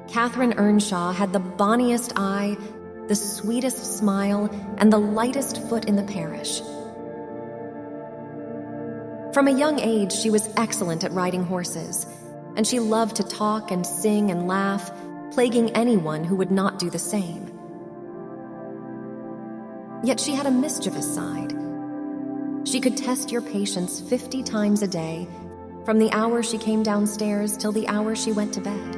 Catherine Earnshaw had the bonniest eye, the sweetest smile, and the lightest foot in the parish. From a young age, she was excellent at riding horses, and she loved to talk and sing and laugh, plaguing anyone who would not do the same. Yet she had a mischievous side. She could test your patience 50 times a day, from the hour she came downstairs till the hour she went to bed.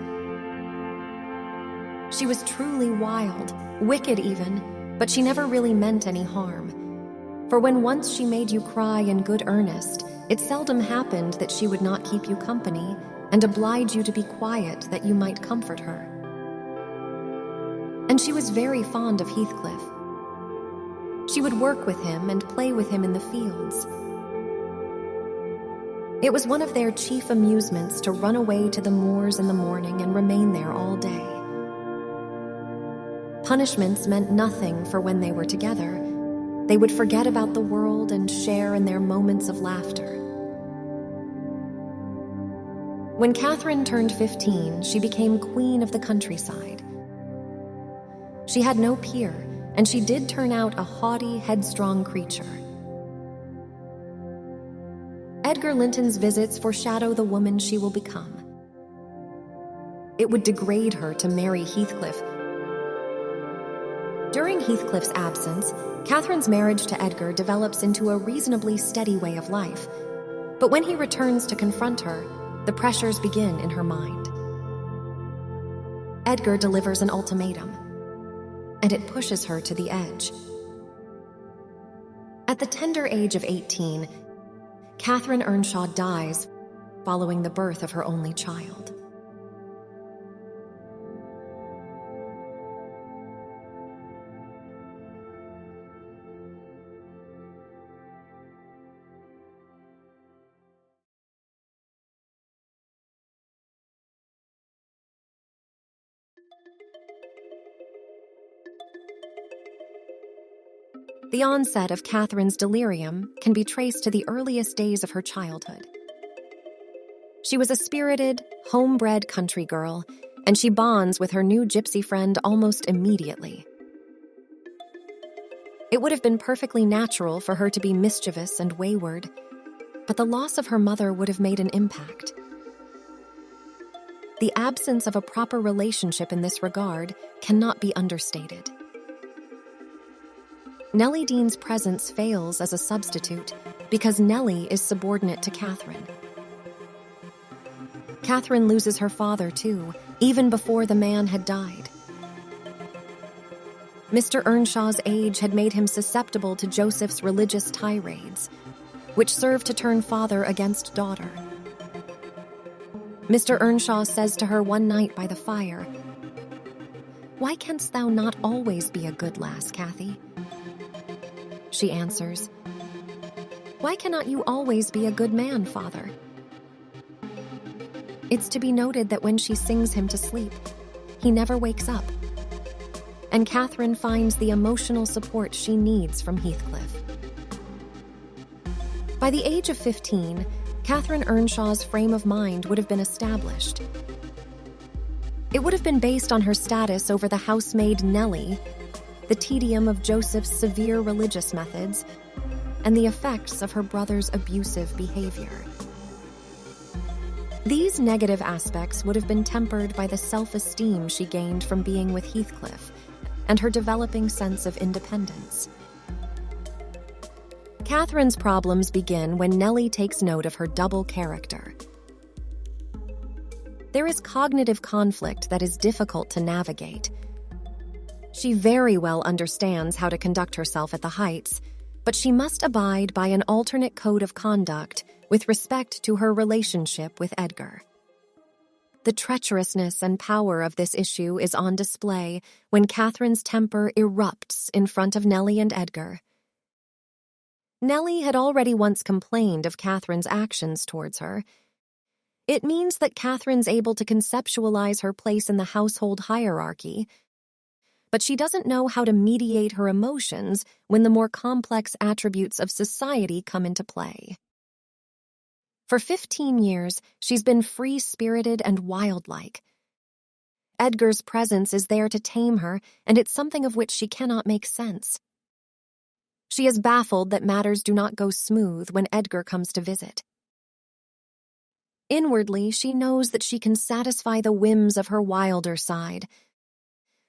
She was truly wild, wicked even, but she never really meant any harm. For when once she made you cry in good earnest, it seldom happened that she would not keep you company and oblige you to be quiet that you might comfort her. And she was very fond of Heathcliff. She would work with him and play with him in the fields. It was one of their chief amusements to run away to the moors in the morning and remain there all day. Punishments meant nothing, for when they were together, they would forget about the world and share in their moments of laughter. When Catherine turned 15, she became queen of the countryside. She had no peer, and she did turn out a haughty, headstrong creature. Edgar Linton's visits foreshadow the woman she will become. It would degrade her to marry Heathcliff. During Heathcliff's absence, Catherine's marriage to Edgar develops into a reasonably steady way of life. But when he returns to confront her, the pressures begin in her mind. Edgar delivers an ultimatum, and it pushes her to the edge. At the tender age of 18, Catherine Earnshaw dies following the birth of her only child. The onset of Catherine's delirium can be traced to the earliest days of her childhood. She was a spirited, homebred country girl, and she bonds with her new gypsy friend almost immediately. It would have been perfectly natural for her to be mischievous and wayward, but the loss of her mother would have made an impact. The absence of a proper relationship in this regard cannot be understated. Nellie Dean's presence fails as a substitute because Nellie is subordinate to Catherine. Catherine loses her father, too, even before the man had died. Mr. Earnshaw's age had made him susceptible to Joseph's religious tirades, which served to turn father against daughter. Mr. Earnshaw says to her one night by the fire, "Why canst thou not always be a good lass, Cathy?" She answers, "Why cannot you always be a good man, father?" It's to be noted that when she sings him to sleep, he never wakes up, and Catherine finds the emotional support she needs from Heathcliff. By the age of 15, Catherine Earnshaw's frame of mind would have been established. It would have been based on her status over the housemaid Nellie, the tedium of Joseph's severe religious methods, and the effects of her brother's abusive behavior. These negative aspects would have been tempered by the self-esteem she gained from being with Heathcliff and her developing sense of independence. Catherine's problems begin when Nellie takes note of her double character. There is cognitive conflict that is difficult to navigate. She very well understands how to conduct herself at the Heights, but she must abide by an alternate code of conduct with respect to her relationship with Edgar. The treacherousness and power of this issue is on display when Catherine's temper erupts in front of Nellie and Edgar. Nellie had already once complained of Catherine's actions towards her. It means that Catherine's able to conceptualize her place in the household hierarchy, but she doesn't know how to mediate her emotions when the more complex attributes of society come into play. For 15 years, she's been free-spirited and wildlike. Edgar's presence is there to tame her, and it's something of which she cannot make sense. She is baffled that matters do not go smooth when Edgar comes to visit. Inwardly, she knows that she can satisfy the whims of her wilder side,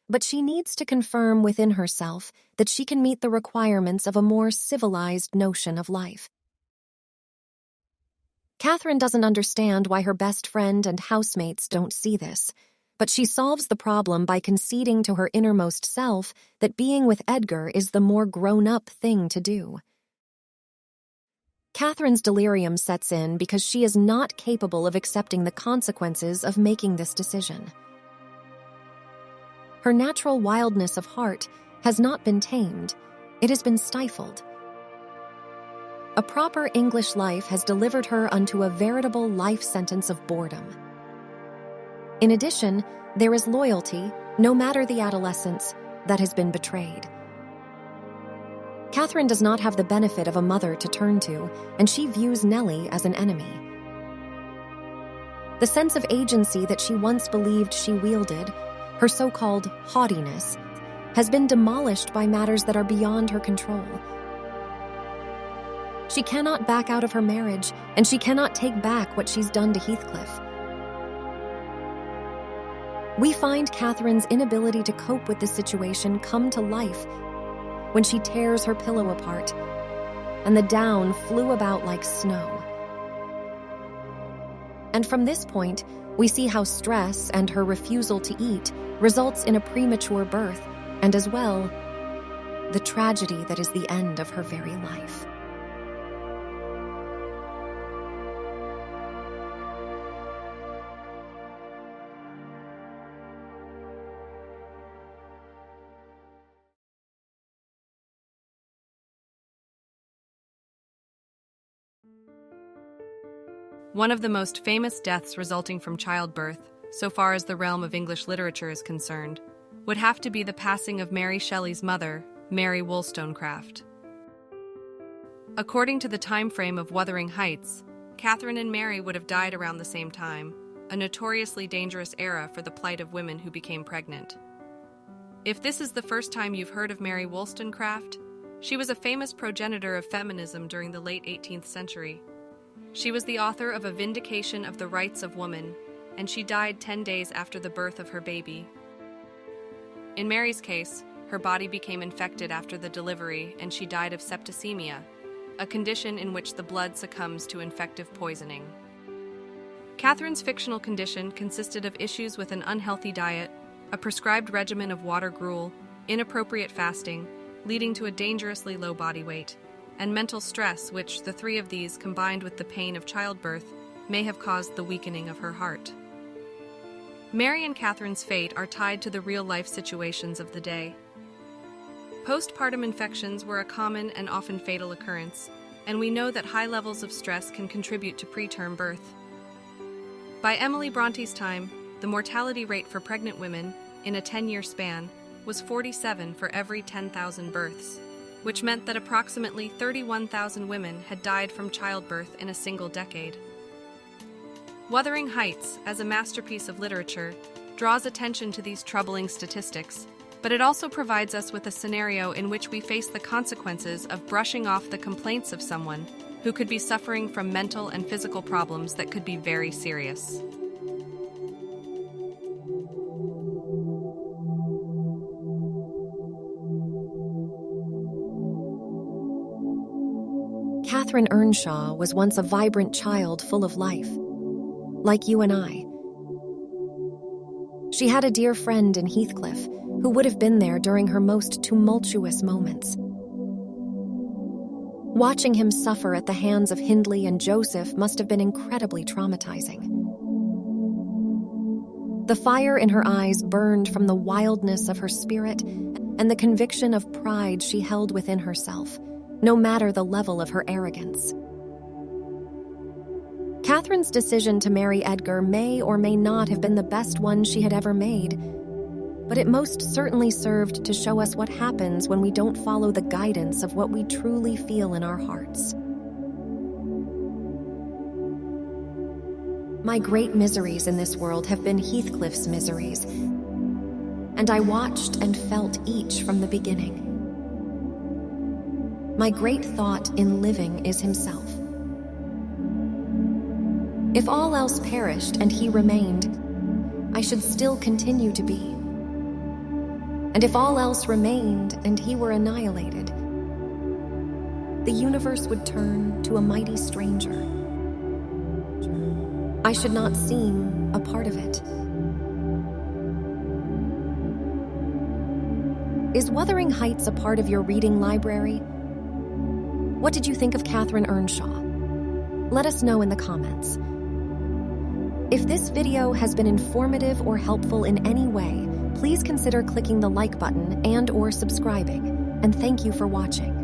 but she needs to confirm within herself that she can meet the requirements of a more civilized notion of life. Catherine doesn't understand why her best friend and housemates don't see this, but she solves the problem by conceding to her innermost self that being with Edgar is the more grown-up thing to do. Catherine's delirium sets in because she is not capable of accepting the consequences of making this decision. Her natural wildness of heart has not been tamed, it has been stifled. A proper English life has delivered her unto a veritable life sentence of boredom. In addition, there is loyalty, no matter the adolescence, that has been betrayed. Catherine does not have the benefit of a mother to turn to, and she views Nellie as an enemy. The sense of agency that she once believed she wielded, her so-called haughtiness, has been demolished by matters that are beyond her control. She cannot back out of her marriage, and she cannot take back what she's done to Heathcliff. We find Catherine's inability to cope with this situation come to life when she tears her pillow apart, and the down flew about like snow. And from this point, we see how stress and her refusal to eat results in a premature birth, and as well, the tragedy that is the end of her very life. One of the most famous deaths resulting from childbirth, so far as the realm of English literature is concerned, would have to be the passing of Mary Shelley's mother, Mary Wollstonecraft. According to the time frame of Wuthering Heights, Catherine and Mary would have died around the same time, a notoriously dangerous era for the plight of women who became pregnant. If this is the first time you've heard of Mary Wollstonecraft, she was a famous progenitor of feminism during the late 18th century. She was the author of A Vindication of the Rights of Woman, and she died 10 days after the birth of her baby. In Mary's case, her body became infected after the delivery and she died of septicemia, a condition in which the blood succumbs to infective poisoning. Catherine's fictional condition consisted of issues with an unhealthy diet, a prescribed regimen of water gruel, inappropriate fasting, leading to a dangerously low body weight, and mental stress, which the three of these, combined with the pain of childbirth, may have caused the weakening of her heart. Mary and Catherine's fate are tied to the real-life situations of the day. Postpartum infections were a common and often fatal occurrence, and we know that high levels of stress can contribute to preterm birth. By Emily Brontë's time, the mortality rate for pregnant women, in a 10-year span, was 47 for every 10,000 births, which meant that approximately 31,000 women had died from childbirth in a single decade. Wuthering Heights, as a masterpiece of literature, draws attention to these troubling statistics, but it also provides us with a scenario in which we face the consequences of brushing off the complaints of someone who could be suffering from mental and physical problems that could be very serious. Catherine Earnshaw was once a vibrant child full of life, like you and I. She had a dear friend in Heathcliff who would have been there during her most tumultuous moments. Watching him suffer at the hands of Hindley and Joseph must have been incredibly traumatizing. The fire in her eyes burned from the wildness of her spirit and the conviction of pride she held within herself, no matter the level of her arrogance. Catherine's decision to marry Edgar may or may not have been the best one she had ever made, but it most certainly served to show us what happens when we don't follow the guidance of what we truly feel in our hearts. My great miseries in this world have been Heathcliff's miseries, and I watched and felt each from the beginning. My great thought in living is himself. If all else perished and he remained, I should still continue to be. And if all else remained and he were annihilated, the universe would turn to a mighty stranger. I should not seem a part of it. Is Wuthering Heights a part of your reading library? What did you think of Catherine Earnshaw? Let us know in the comments. If this video has been informative or helpful in any way, please consider clicking the like button and/or subscribing. And thank you for watching.